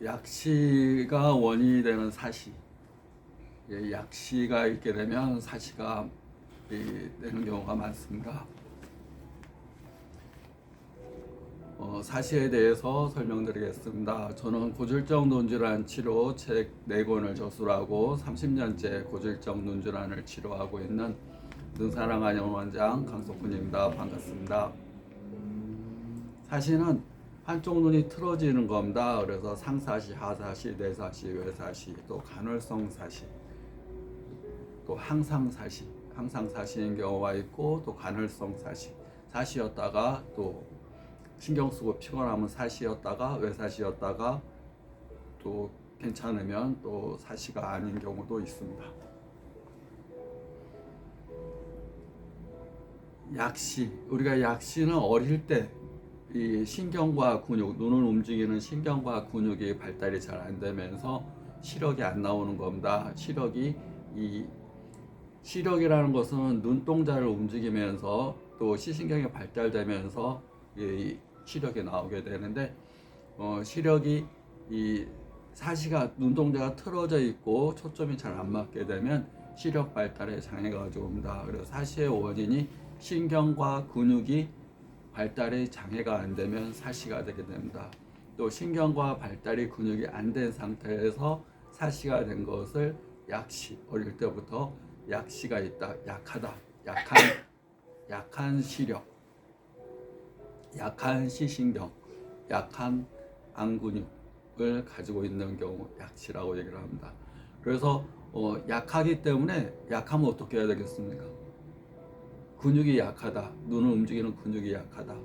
약시가 원인이 되는 사시, 약시가 있게 되면 사시가 되는 경우가 많습니다. 사시에 대해서 설명드리겠습니다. 저는 고질적 눈질환 치료 책 4권을 저술하고 30년째 고질적 눈질환을 치료하고 있는 눈사랑한의원 원장 강석훈입니다. 반갑습니다. 사시는 한쪽 눈이 틀어지는 겁니다. 그래서 상사시, 하사시, 내사시, 외사시, 또 간헐성 사시, 또 항상사시, 항상사시인 경우가 있고 또 간헐성 사시, 사시였다가 또 신경 쓰고 피곤하면 사시였다가 외사시였다가 또 괜찮으면 또 사시가 아닌 경우도 있습니다. 약시, 우리가 약시는 어릴 때 이 신경과 근육, 눈을 움직이는 신경과 근육이 발달이 잘 안 되면서 시력이 안 나오는 겁니다. 시력이라는 것은 눈동자를 움직이면서 또 시신경이 발달되면서 이 시력이 나오게 되는데, 시력이 이 사시가 눈동자가 틀어져 있고 초점이 잘 안 맞게 되면 시력 발달에 장애가 옵니다. 그래서 사시의 원인이 신경과 근육이 발달에 장애가 안 되면 사시가 되게 됩니다. 또 신경과 발달이 근육이 안 된 상태에서 사시가 된 것을 약시, 어릴 때부터 약시가 있다, 약하다, 약한 시력, 약한 시신경, 약한 안근육을 가지고 있는 경우 약시라고 얘기를 합니다. 그래서 약하기 때문에 약하면 어떻게 해야 되겠습니까? 근육이 약하다, 눈을 움직이는 근육이 약하다.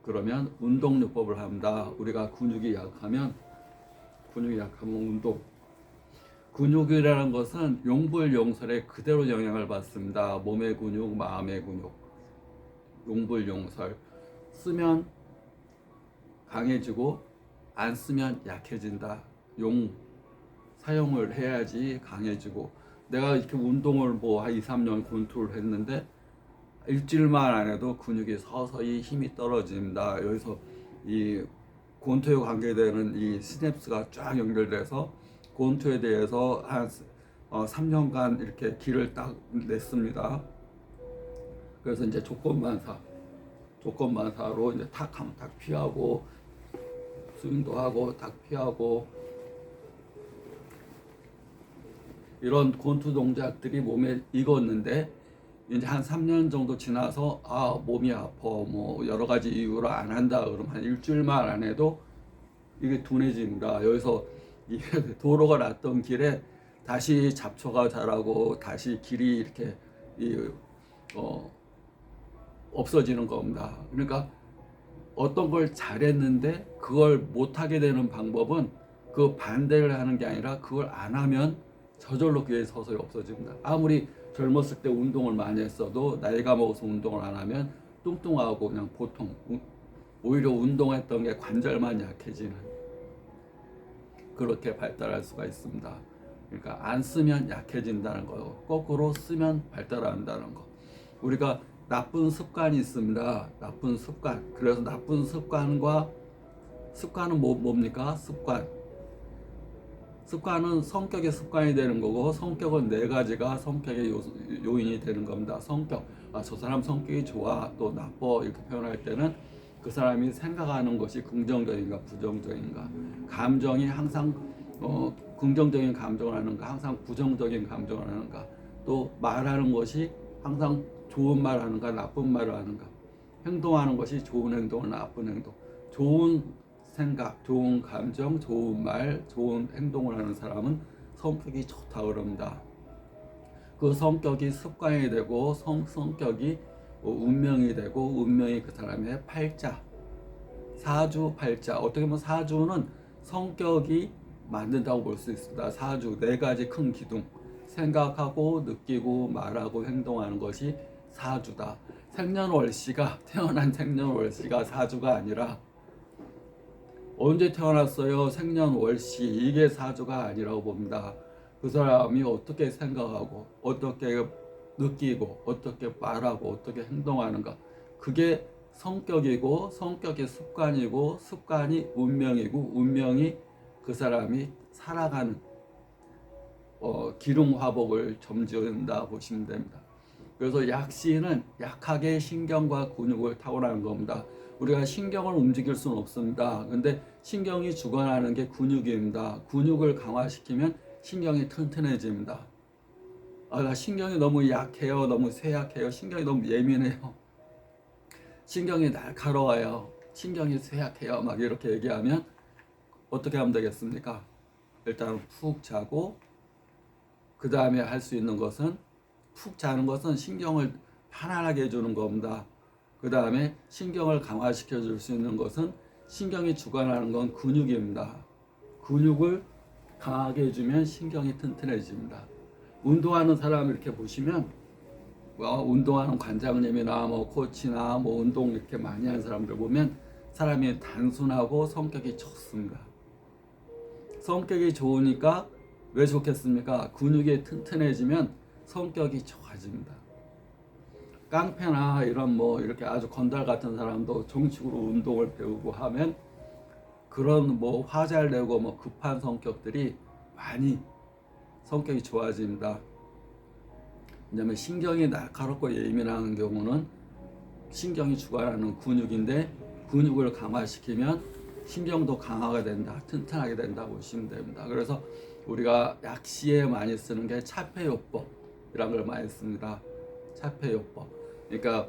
그러면 운동요법을 합니다. 우리가 근육이 약하면 운동. 근육이라는 것은 용불용설에 그대로 영향을 받습니다. 몸의 근육, 마음의 근육. 용불용설. 쓰면 강해지고 안 쓰면 약해진다. 사용을 해야지 강해지고, 내가 이렇게 운동을 한 2, 3년 권투를 했는데 일주일만 안 해도 근육이 서서히 힘이 떨어집니다. 여기서 이 권투에 관계되는 이 시냅스가 쫙 연결돼서 권투에 대해서 한 3년간 이렇게 길을 딱 냈습니다. 그래서 이제 조건반사로 이제 탁 하면 탁 피하고, 스윙도 하고 탁 피하고, 이런 권투 동작들이 몸에 익었는데, 이제 한 3년 정도 지나서 몸이 아파, 뭐 여러 가지 이유로 안 한다 그러면 한 일주일만 안 해도 이게 둔해집니다. 여기서 도로가 났던 길에 다시 잡초가 자라고 다시 길이 이렇게 없어지는 겁니다. 그러니까 어떤 걸 잘했는데 그걸 못하게 되는 방법은 그 반대를 하는 게 아니라 그걸 안 하면 저절로 그게 서서히 없어집니다. 아무리 젊었을 때 운동을 많이 했어도 나이가 먹어서 운동을 안 하면 뚱뚱하고 그냥 보통, 오히려 운동했던 게 관절만 약해지는, 그렇게 발달할 수가 있습니다. 그러니까 안 쓰면 약해진다는 거, 거꾸로 쓰면 발달한다는 거. 우리가 나쁜 습관이 있습니다. 나쁜 습관. 그래서 나쁜 습관은 뭡니까? 습관은 성격의 습관이 되는 거고, 성격은 4가지가 성격의 요인이 되는 겁니다. 성격, 저 사람 성격이 좋아, 또 나빠, 이렇게 표현할 때는 그 사람이 생각하는 것이 긍정적인가 부정적인가, 감정이 항상 긍정적인 감정을 하는가, 항상 부정적인 감정을 하는가, 또 말하는 것이 항상 좋은 말 하는가, 나쁜 말을 하는가, 행동하는 것이 좋은 행동, 나쁜 행동, 좋은 생각, 좋은 감정, 좋은 말, 좋은 행동을 하는 사람은 성격이 좋다 그럽니다. 그 성격이 습관이 되고, 성격이 운명이 되고, 운명이 그 사람의 팔자, 사주팔자. 어떻게 보면 사주는 성격이 만든다고 볼 수 있습니다. 사주 4가지 큰 기둥, 생각하고 느끼고 말하고 행동하는 것이 사주다. 태어난 생년월시가 사주가 아니라, 언제 태어났어요? 생년월시, 이게 사주가 아니라고 봅니다. 그 사람이 어떻게 생각하고 어떻게 느끼고 어떻게 말하고 어떻게 행동하는가, 그게 성격이고, 성격이 습관이고, 습관이 운명이고, 운명이 그 사람이 살아가는 기lum화복을 점지한다 보시면 됩니다. 그래서 약시는 약하게 신경과 근육을 타고나는 겁니다. 우리가 신경을 움직일 수는 없습니다. 근데 신경이 주관하는 게 근육입니다. 근육을 강화시키면 신경이 튼튼해집니다. 나 신경이 너무 약해요. 너무 쇠약해요. 신경이 너무 예민해요. 신경이 날카로워요. 신경이 쇠약해요. 막 이렇게 얘기하면 어떻게 하면 되겠습니까? 일단 푹 자고, 그 다음에 할 수 있는 것은, 푹 자는 것은 신경을 편안하게 해주는 겁니다. 그 다음에 신경을 강화시켜 줄 수 있는 것은, 신경이 주관하는 건 근육입니다. 근육을 강하게 해주면 신경이 튼튼해집니다. 운동하는 사람 이렇게 보시면, 운동하는 관장님이나 코치나 운동 이렇게 많이 하는 사람들 보면 사람이 단순하고 성격이 좋습니다. 성격이 좋으니까 왜 좋겠습니까? 근육이 튼튼해지면 성격이 좋아집니다. 깡패나 이런 이렇게 아주 건달 같은 사람도 정식으로 운동을 배우고 하면 그런 화 잘 내고 급한 성격들이 많이 성격이 좋아집니다. 왜냐하면 신경이 날카롭고 예민한 경우는 신경이 주관하는 근육인데, 근육을 강화시키면 신경도 강화가 된다, 튼튼하게 된다 보시면 됩니다. 그래서 우리가 약시에 많이 쓰는 게 차폐요법이라는 걸 많이 씁니다. 차폐요법. 그러니까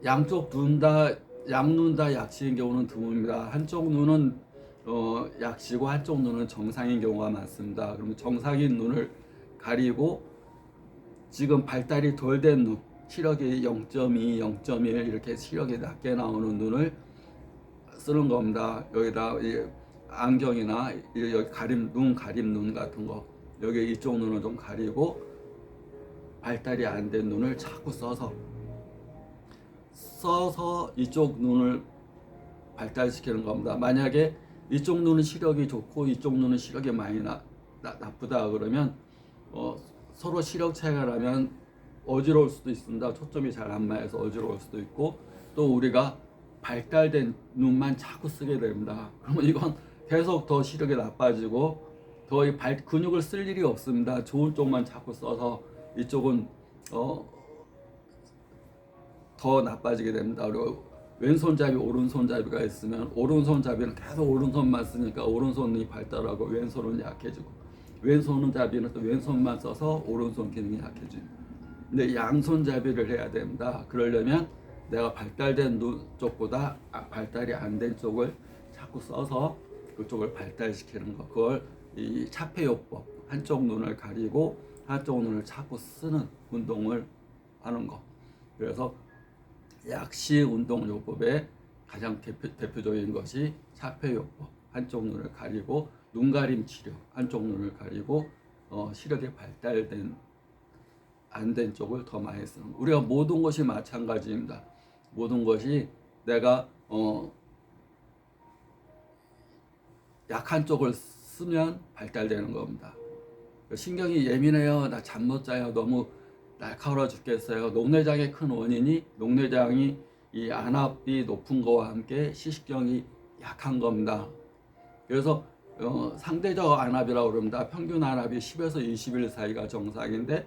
양쪽 눈 다 양눈 다 약시인 경우는 드뭅니다. 한쪽 눈은 약시고 한쪽 눈은 정상인 경우가 많습니다. 그러면 정상인 눈을 가리고, 지금 발달이 덜 된 눈, 시력이 0.2, 0.1 이렇게 시력이 낮게 나오는 눈을 쓰는 겁니다. 여기다 안경이나 여기 눈 가림 눈 같은 거, 여기 이쪽 눈을 좀 가리고 발달이 안 된 눈을 자꾸 써서 이쪽 눈을 발달시키는 겁니다. 만약에 이쪽 눈은 시력이 좋고 이쪽 눈은 시력이 많이 나쁘다 그러면 서로 시력 차이가 나면 어지러울 수도 있습니다. 초점이 잘 안 맞아서 어지러울 수도 있고, 또 우리가 발달된 눈만 자꾸 쓰게 됩니다. 그러면 이건 계속 더 시력이 나빠지고 더 근육을 쓸 일이 없습니다. 좋은 쪽만 자꾸 써서 이쪽은 더 나빠지게 됩니다. 그리고 왼손잡이, 오른손잡이가 있으면 오른손잡이는 계속 오른손만 쓰니까 오른손이 발달하고 왼손은 약해지고, 왼손잡이는 또 왼손만 써서 오른손 기능이 약해집니다. 근데 양손잡이를 해야 됩니다. 그러려면 내가 발달된 눈 쪽보다 발달이 안 된 쪽을 자꾸 써서 그쪽을 발달시키는 거, 그걸 이 차폐요법, 한쪽 눈을 가리고 한쪽 눈을 자꾸 쓰는 운동을 하는 거. 그래서 약시 운동요법의 가장 대표적인 것이 차폐요법, 한쪽 눈을 가리고 눈가림 치료, 한쪽 눈을 가리고 시력이 발달된 안 된 쪽을 더 많이 쓰는 거. 우리가 모든 것이 마찬가지입니다. 모든 것이 내가 약한 쪽을 쓰면 발달되는 겁니다. 신경이 예민해요. 나 잠 못 자요. 너무 날카로워 죽겠어요. 녹내장의 큰 원인이, 녹내장이 이 안압이 높은 거와 함께 시신경이 약한 겁니다. 그래서 상대적 안압이라고 그럽니다. 평균 안압이 10에서 20일 사이가 정상인데,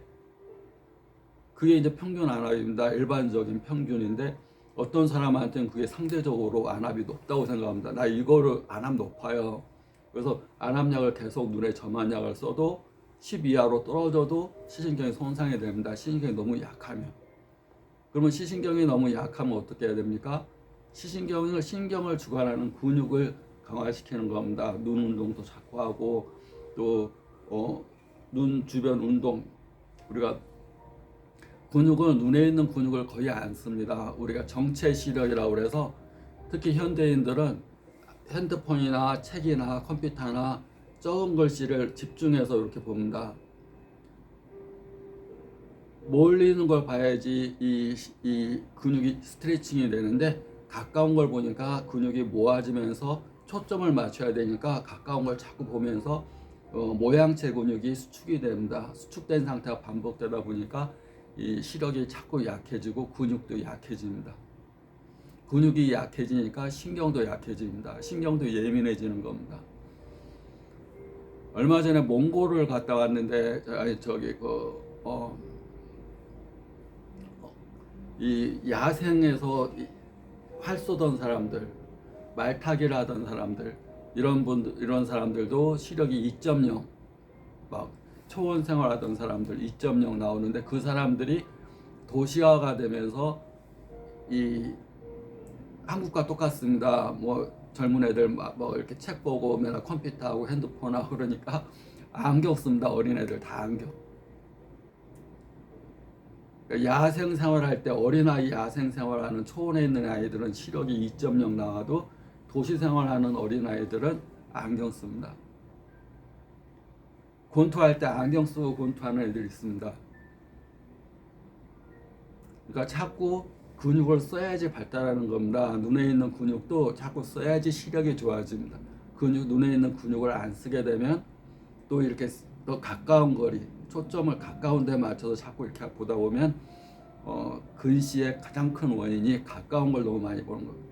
그게 이제 평균 안압입니다. 일반적인 평균인데, 어떤 사람한테는 그게 상대적으로 안압이 높다고 생각합니다. 나 이거를 안압 높아요. 그래서 안압약을 계속 눈에 점한 약을 써도 10 이하로 떨어져도 시신경이 손상이 됩니다. 시신경이 너무 약하면. 그러면 시신경이 너무 약하면 어떻게 해야 됩니까? 신경을 주관하는 근육을 강화시키는 겁니다. 눈 운동도 자꾸 하고, 또 눈 주변 운동, 우리가 근육은 눈에 있는 근육을 거의 안 씁니다. 우리가 정체 시력이라고 그래서 특히 현대인들은 핸드폰이나 책이나 컴퓨터나 적은 글씨를 집중해서 이렇게 봅니다. 멀리 있는 걸 봐야지 이 근육이 스트레칭이 되는데, 가까운 걸 보니까 근육이 모아지면서 초점을 맞춰야 되니까 가까운 걸 자꾸 보면서 모양체 근육이 수축이 됩니다. 수축된 상태가 반복되다 보니까 이 시력이 자꾸 약해지고 근육도 약해집니다. 근육이 약해지니까 신경도 약해집니다. 신경도 예민해지는 겁니다. 얼마 전에 몽골을 갔다 왔는데 이 야생에서 활 쏘던 사람들, 말타기를 하던 사람들, 이런 사람들도 시력이 2.0, 막 초원 생활하던 사람들 2.0 나오는데, 그 사람들이 도시화가 되면서 이 한국과 똑같습니다. 뭐 젊은 애들 뭐 이렇게 책 보고 맨날 컴퓨터하고 핸드폰하고 그러니까 안경 씁니다. 어린 애들 다 안경. 야생 생활할 때, 어린아이 야생 생활하는 초원에 있는 아이들은 시력이 2.0 나와도 도시 생활하는 어린아이들은 안경 씁니다. 권투할 때 안경 쓰고 권투하는 애들이 있습니다. 그러니까 자꾸 근육을 써야지 발달하는 겁니다. 눈에 있는 근육도 자꾸 써야지 시력이 좋아집니다. 눈에 있는 근육을 안 쓰게 되면 또 이렇게 더 가까운 거리, 초점을 가까운 데 맞춰서 자꾸 이렇게 보다 보면 근시의 가장 큰 원인이 가까운 걸 너무 많이 보는 겁니다.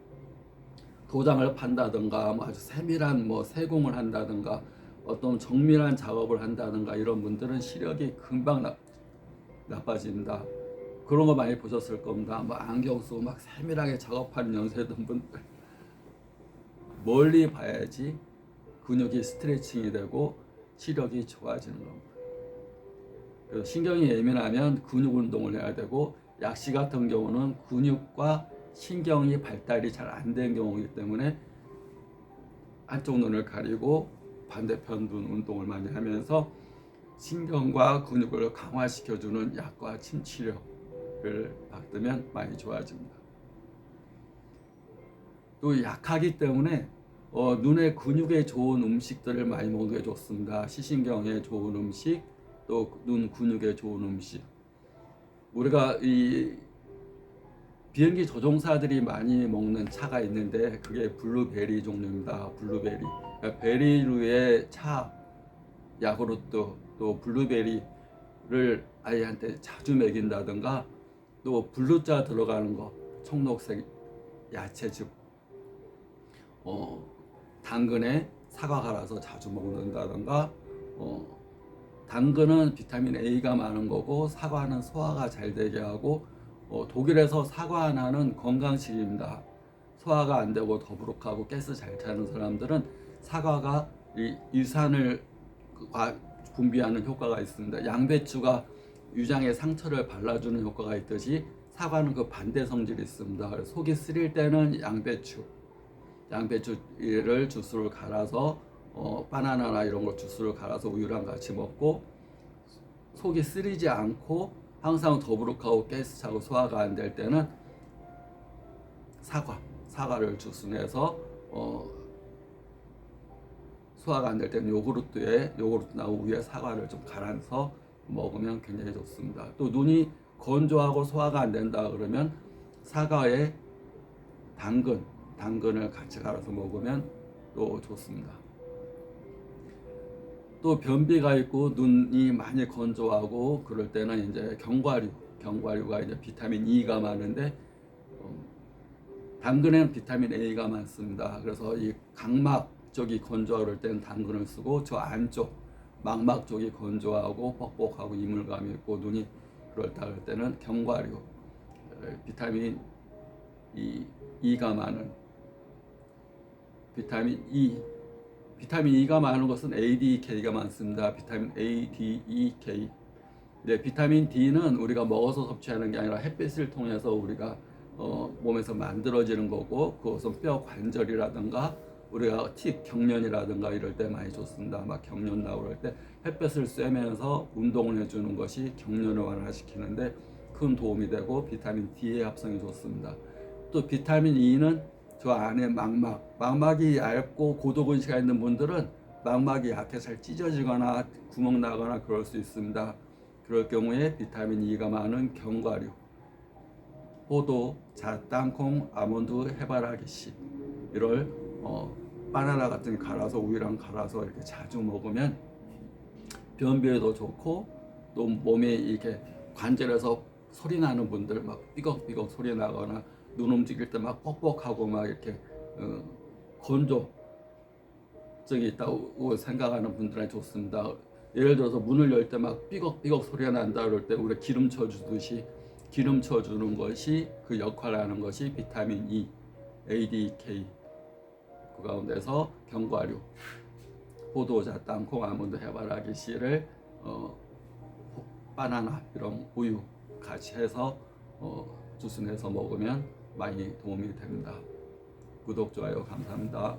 도장을 판다든가, 뭐 아주 세밀한 세공을 한다든가, 어떤 정밀한 작업을 한다든가, 이런 분들은 시력이 금방 나빠집니다. 그런 거 많이 보셨을 겁니다. 뭐 안경 쓰고 막 세밀하게 작업하는 연세든 분들, 멀리 봐야지 근육이 스트레칭이 되고 시력이 좋아지는 겁니다. 그래서 신경이 예민하면 근육 운동을 해야 되고, 약시 같은 경우는 근육과 신경이 발달이 잘 안 된 경우이기 때문에 한쪽 눈을 가리고 반대편 눈 운동을 많이 하면서 신경과 근육을 강화시켜주는 약과 침치료를 받으면 많이 좋아집니다. 또 약하기 때문에 눈의 근육에 좋은 음식들을 많이 먹는 게 좋습니다. 시신경에 좋은 음식, 또 눈 근육에 좋은 음식. 우리가 이 비행기 조종사들이 많이 먹는 차가 있는데, 그게 블루베리 종류입니다. 블루베리. 그러니까 베리류의 차, 야구르트, 또 블루베리를 아이한테 자주 먹인다든가, 또 블루자 들어가는 거, 청록색 야채즙, 당근에 사과 갈아서 자주 먹는다든가, 당근은 비타민 A가 많은 거고, 사과는 소화가 잘 되게 하고, 독일에서 사과 하나는 건강식입니다. 소화가 안 되고 더부룩하고 가스 잘 차는 사람들은 사과가 이 유산을 분비하는 효과가 있습니다. 양배추가 위장에 상처를 발라주는 효과가 있듯이 사과는 그 반대 성질이 있습니다. 속이 쓰릴 때는 양배추를 주스를 갈아서 바나나나 이런 거 주스를 갈아서 우유랑 같이 먹고, 속이 쓰리지 않고 항상 더부룩하고 가스차고 소화가 안 될 때는 사과를 주스 내서 소화가 안 될 때는 요구르트나 우유에 사과를 좀 갈아서 먹으면 굉장히 좋습니다. 또 눈이 건조하고 소화가 안 된다 그러면 사과에 당근을 같이 갈아서 먹으면 또 좋습니다. 또 변비가 있고 눈이 많이 건조하고 그럴 때는 이제 견과류가 이제 비타민 E가 많은데, 당근에는 비타민 A가 많습니다. 그래서 이 각막 쪽이 건조하고 그럴 때는 당근을 쓰고, 저 안쪽 망막 쪽이 건조하고 뻑뻑하고 이물감이 있고 눈이 그럴 때는 견과류, 비타민 E가 많은 비타민 E가 많은 것은 ADK가 많습니다. 비타민 A, D, E, K. 네, 비타민 D는 우리가 먹어서 섭취하는 게 아니라 햇빛을 통해서 우리가 몸에서 만들어지는 거고, 그것은 뼈 관절이라든가 우리가 경련이라든가 이럴 때 많이 좋습니다. 막 경련 나고 그럴 때 햇볕을 쐬면서 운동을 해주는 것이 경련을 완화시키는데 큰 도움이 되고, 비타민 D의 합성이 좋습니다. 또 비타민 E는 저 안에 망막이 얇고 고도근시가 있는 분들은 망막이 약해서 잘 찢어지거나 구멍 나거나 그럴 수 있습니다. 그럴 경우에 비타민 E가 많은 견과류, 포도, 잣, 땅콩, 아몬드, 해바라기씨, 이걸 바나나 같은 거 갈아서 우유랑 갈아서 이렇게 자주 먹으면 변비에도 좋고, 또 몸에 이렇게 관절에서 소리 나는 분들, 막 삐걱삐걱 소리 나거나 눈 움직일 때 막 뻑뻑하고 막 이렇게 건조증이 있다고 생각하는 분들은 좋습니다. 예를 들어서 문을 열 때 막 삐걱삐걱 소리가 난다 그럴 때 우리가 기름쳐 주듯이 기름쳐 주는 것이 그 역할을 하는 것이 비타민 E, ADK 그 가운데서 견과류, 포도자, 땅콩, 아몬드, 해바라기 씨를 바나나 이런 우유 같이 해서 주스 내서 먹으면 많이 도움이 됩니다. 구독, 좋아요 감사합니다.